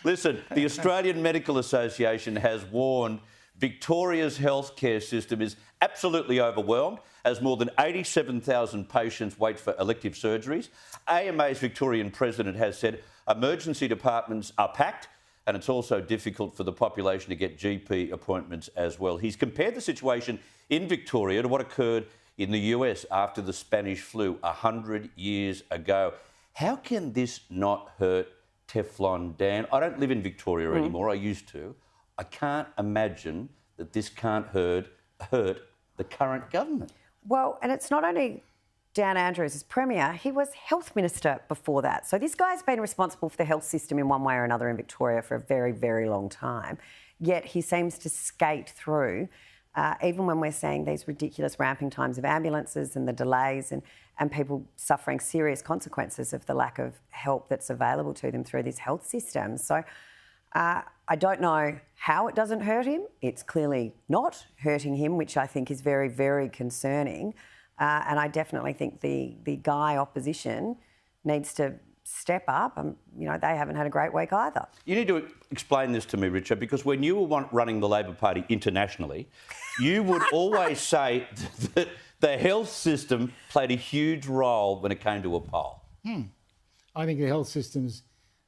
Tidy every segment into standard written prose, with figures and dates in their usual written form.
Listen, the Australian Medical Association has warned Victoria's healthcare system is absolutely overwhelmed as more than 87,000 patients wait for elective surgeries. AMA's Victorian president has said emergency departments are packed and it's also difficult for the population to get GP appointments as well. He's compared the situation in Victoria to what occurred in the US after the Spanish flu 100 years ago. How can this not hurt Teflon Dan? I don't live in Victoria anymore, I used to. I can't imagine that this can't hurt the current government. Well, and it's not only Dan Andrews as Premier, he was Health Minister before that. So this guy's been responsible for the health system in one way or another in Victoria for a very, very long time. Yet he seems to skate through, even when we're seeing these ridiculous ramping times of ambulances and the delays and people suffering serious consequences of the lack of help that's available to them through this health system. So I don't know how it doesn't hurt him. It's clearly not hurting him, which I think is very, very concerning. And I definitely think the Guy opposition needs to step up. They haven't had a great week either. You need to explain this to me, Richard, because when you were running the Labor Party internationally, you would always say that the health system played a huge role when it came to a poll. I think the health system's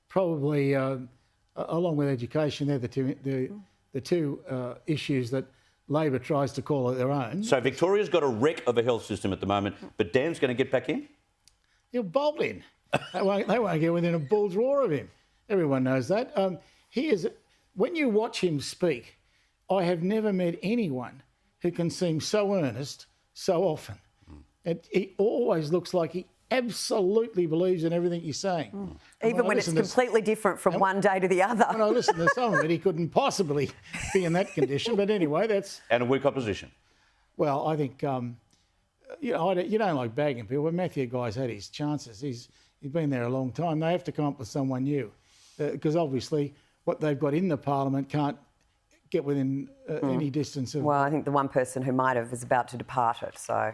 probably, along with education, they're the two issues that Labor tries to call it their own. So Victoria's got a wreck of a health system at the moment, but Dan's going to get back in? He'll bolt in. They won't get within a bull's roar of him. Everyone knows that. When you watch him speak, I have never met anyone who can seem so earnest so often. He always looks like he absolutely believes in everything he's saying. Even when it's completely different from one day to the other. When I listen to some of it, he couldn't possibly be in that condition. But anyway, that's... And a weak opposition. Well, I think, you don't like bagging people, but Matthew Guy's had his chances. He's been there a long time. They have to come up with someone new because obviously what they've got in the parliament can't get within any distance of... Well, I think the one person who might have is about to depart it, so...